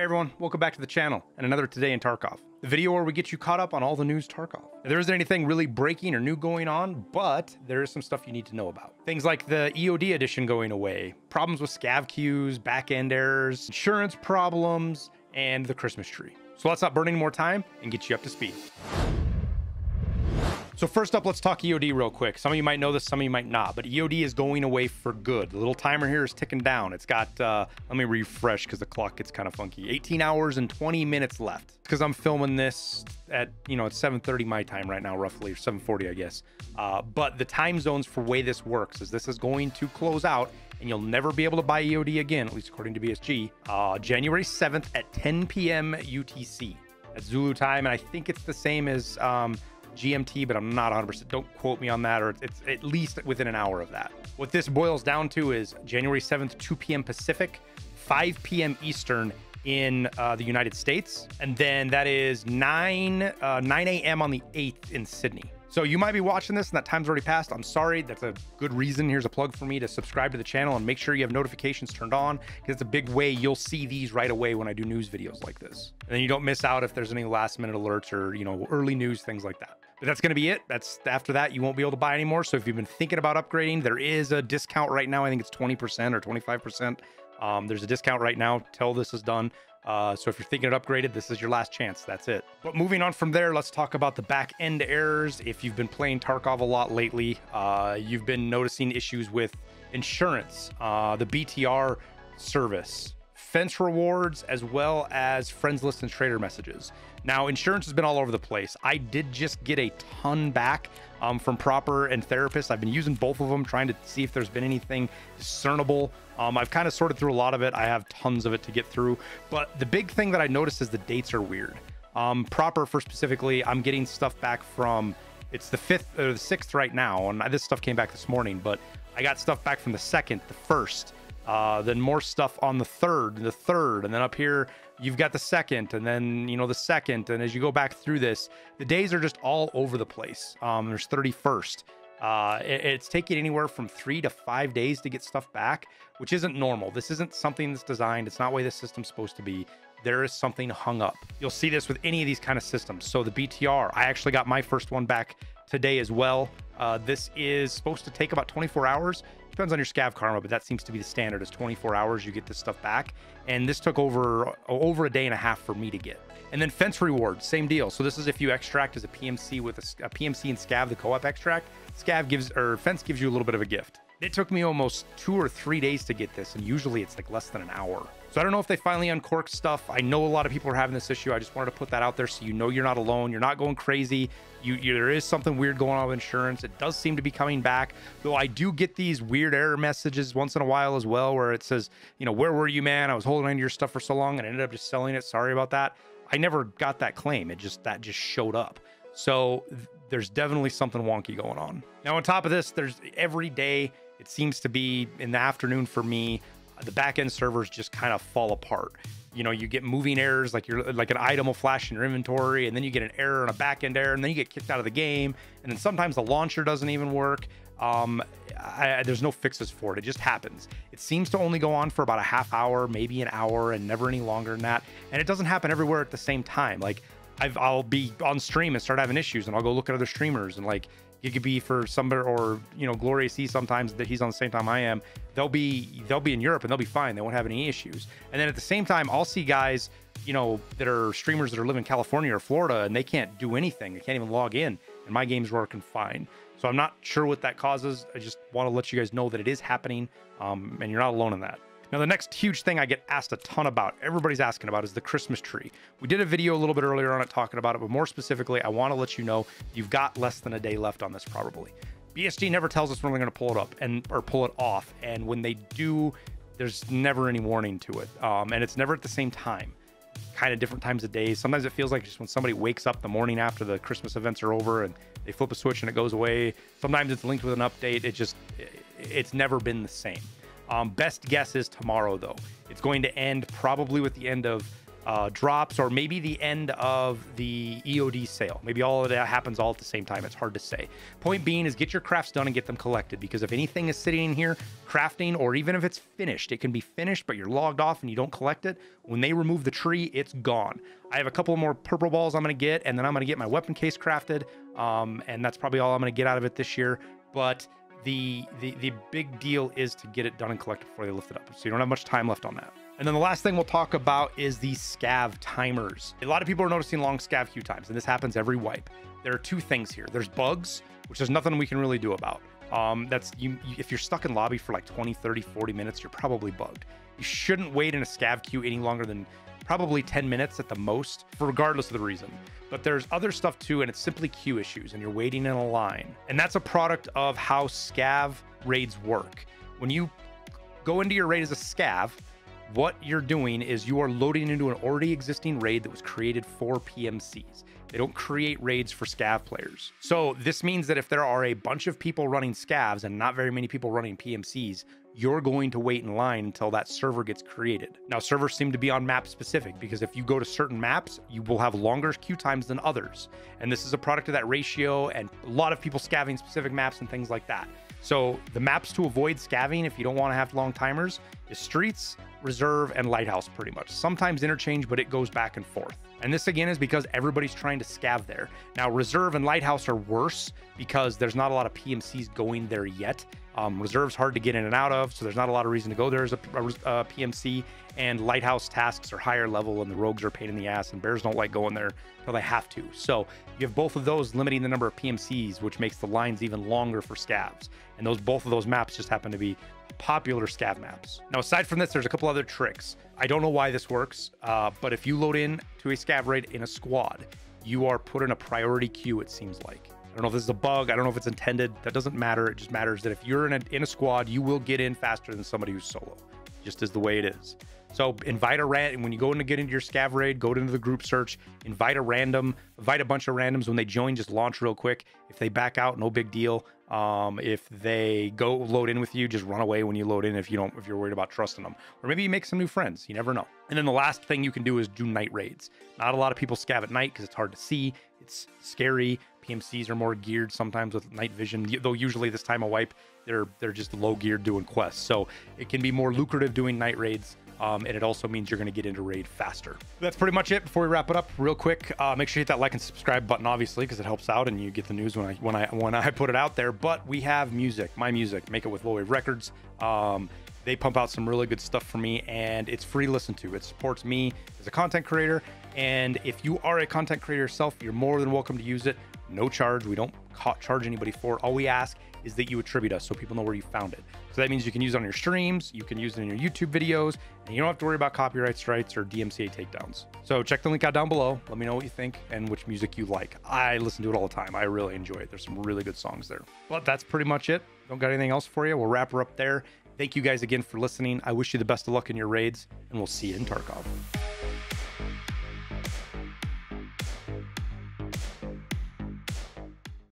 Hey everyone, welcome back to the channel and another Today in Tarkov, the video where we get you caught up on all the news Tarkov. There isn't anything really breaking or new going on, but there is some stuff you need to know about. Things like the EOD edition going away, problems with scav queues, back-end errors, insurance problems, and the Christmas tree. So let's not burn any more time and get you up to speed. So first up, let's talk EOD real quick. Some of you might know this, some of you might not, but EOD is going away for good. The little timer here is ticking down. It's got, let me refresh because the clock gets kind of funky. 18 hours and 20 minutes left. Because I'm filming this at, it's 7:30 my time right now, roughly, or 7:40, I guess. But the time zones for way this works is this is going to close out and you'll never be able to buy EOD again, at least according to BSG, January 7th at 10 p.m. UTC. That's Zulu time, and I think it's the same as GMT, but I'm not 100%. Don't quote me on that, or it's at least within an hour of that. What this boils down to is January 7th, 2 p.m. Pacific, 5 p.m. Eastern in the United States. And then that is 9 a.m. on the 8th in Sydney. So you might be watching this and that time's already passed. I'm sorry. That's a good reason. Here's a plug for me to subscribe to the channel and make sure you have notifications turned on, because it's a big way you'll see these right away when I do news videos like this. And then you don't miss out if there's any last minute alerts or, early news, things like that. But that's going to be it. That's after that, you won't be able to buy anymore. So if you've been thinking about upgrading, there is a discount right now. I think it's 20% or 25%. There's a discount right now till this is done. So if you're thinking of upgraded, this is your last chance. That's it. But moving on from there, let's talk about the back end errors. If you've been playing Tarkov a lot lately, you've been noticing issues with insurance, the BTR service, fence rewards, as well as friends list and trader messages. Now, insurance has been all over the place. I did just get a ton back from Proper and Therapist. I've been using both of them, trying to see if there's been anything discernible. I've kind of sorted through a lot of it. I have tons of it to get through. But the big thing that I noticed is the dates are weird. Proper, for specifically, I'm getting stuff back from, it's the 5th or the 6th right now. And this stuff came back this morning, but I got stuff back from the 2nd, the 1st. Then more stuff on the 3rd, and then up here you've got the 2nd, and then the 2nd, and as you go back through this, the days are just all over the place. There's 31st. It's taking anywhere from 3 to 5 days to get stuff back, which isn't normal. This isn't something that's designed. It's not the way the system's supposed to be. There is something hung up. You'll see this with any of these kind of systems. So the BTR, I actually got my first one back today as well. This is supposed to take about 24 hours. Depends on your scav karma, but that seems to be the standard, is 24 hours you get this stuff back. And this took over a day and a half for me to get. And then fence rewards, same deal. So this is if you extract as a PMC with a PMC and scav, the co-op extract, fence gives you a little bit of a gift. It took me almost 2 or 3 days to get this, and usually it's like less than an hour. So I don't know if they finally uncorked stuff. I know a lot of people are having this issue. I just wanted to put that out there so you're not alone. You're not going crazy. There is something weird going on with insurance. It does seem to be coming back, though I do get these weird error messages once in a while as well, where it says, where were you, man? I was holding on to your stuff for so long and I ended up just selling it. Sorry about that. I never got that claim. That just showed up. So there's definitely something wonky going on. Now, on top of this, there's every day, it seems to be in the afternoon for me, the back-end servers just kind of fall apart. You get moving errors, like an item will flash in your inventory, and then you get an error and a back-end error, and then you get kicked out of the game. And then sometimes the launcher doesn't even work. There's no fixes for it. It just happens. It seems to only go on for about a half hour, maybe an hour, and never any longer than that. And it doesn't happen everywhere at the same time. Like I'll be on stream and start having issues, and I'll go look at other streamers, and like it could be for somebody, or Glorious C, sometimes that he's on the same time I am. They'll be in Europe and they'll be fine. They won't have any issues. And then at the same time, I'll see guys, that are streamers that are living in California or Florida, and they can't do anything. They can't even log in, and my game's working fine. So I'm not sure what that causes. I just want to let you guys know that it is happening, and you're not alone in that. Now, the next huge thing I get asked a ton about, everybody's asking about, is the Christmas tree. We did a video a little bit earlier on it talking about it, but more specifically, I want to let you know you've got less than a day left on this probably. BSG never tells us when we're going to pull it up or pull it off. And when they do, there's never any warning to it. And it's never at the same time, kind of different times of day. Sometimes it feels like just when somebody wakes up the morning after the Christmas events are over and they flip a switch and it goes away. Sometimes it's linked with an update. It's never been the same. Best guess is tomorrow, though. It's going to end probably with the end of drops, or maybe the end of the EOD sale. Maybe all of that happens all at the same time. It's hard to say. Point being is get your crafts done and get them collected, because if anything is sitting in here crafting, or even if it's finished, it can be finished, but you're logged off and you don't collect it. When they remove the tree, it's gone. I have a couple more purple balls I'm going to get, and then I'm going to get my weapon case crafted. And that's probably all I'm going to get out of it this year. But the big deal is to get it done and collected before they lift it up. So you don't have much time left on that. And then the last thing we'll talk about is the scav timers. A lot of people are noticing long scav queue times, and this happens every wipe. There are two things here. There's bugs, which there's nothing we can really do about. If you're stuck in lobby for like 20, 30, 40 minutes, you're probably bugged. You shouldn't wait in a scav queue any longer than probably 10 minutes at the most, regardless of the reason. But there's other stuff too, and it's simply queue issues, and you're waiting in a line. And that's a product of how scav raids work. When you go into your raid as a scav, what you're doing is you are loading into an already existing raid that was created for PMCs. They don't create raids for scav players. So this means that if there are a bunch of people running scavs and not very many people running PMCs, you're going to wait in line until that server gets created. Now, servers seem to be on map specific, because if you go to certain maps, you will have longer queue times than others. And this is a product of that ratio, and a lot of people scavving specific maps and things like that. So the maps to avoid scavving, if you don't want to have long timers, is Streets, Reserve, and Lighthouse pretty much. Sometimes interchange, but it goes back and forth. And this again is because everybody's trying to scav there. Now, Reserve and Lighthouse are worse because there's not a lot of PMCs going there yet. Reserve's hard to get in and out of, so there's not a lot of reason to go there as a PMC. And Lighthouse tasks are higher level, and the rogues are a pain in the ass, and bears don't like going there until they have to. So you have both of those limiting the number of PMCs, which makes the lines even longer for scavs. And both of those maps just happen to be popular scav maps. Now, aside from this, there's a couple other tricks. I don't know why this works, but if you load in to a scav raid in a squad, you are put in a priority queue, it seems like. I don't know if this is a bug. I don't know if it's intended. That doesn't matter. It just matters that if you're in a squad, you will get in faster than somebody who's solo. Just is the way it is. So invite a random, when you go in to get into your scav raid, go into the group search, invite a bunch of randoms. When they join, just launch real quick. If they back out, no big deal. If they go load in with you, just run away when you load in if you're worried about trusting them. Or maybe you make some new friends. You never know. And then the last thing you can do is do night raids. Not a lot of people scav at night because it's hard to see. It's scary. PMCs are more geared sometimes with night vision, though usually this time of wipe, they're just low geared doing quests. So it can be more lucrative doing night raids. And it also means you're going to get into raid faster. That's pretty much it. Before we wrap it up real quick, make sure you hit that like and subscribe button, obviously, because it helps out and you get the news when I put it out there. But we have music, my music, Make It With Low Wave Records. They pump out some really good stuff for me, and it's free to listen to. It supports me as a content creator. And if you are a content creator yourself, you're more than welcome to use it. No charge. We don't charge anybody for it. All we ask is that you attribute us so people know where you found it. So that means you can use it on your streams, you can use it in your YouTube videos, and you don't have to worry about copyright strikes or DMCA takedowns. So check the link out down below. Let me know what you think and which music you like. I listen to it all the time. I really enjoy it. There's some really good songs there. But that's pretty much it. Don't got anything else for you. We'll wrap her up there. Thank you guys again for listening. I wish you the best of luck in your raids, and we'll see you in Tarkov.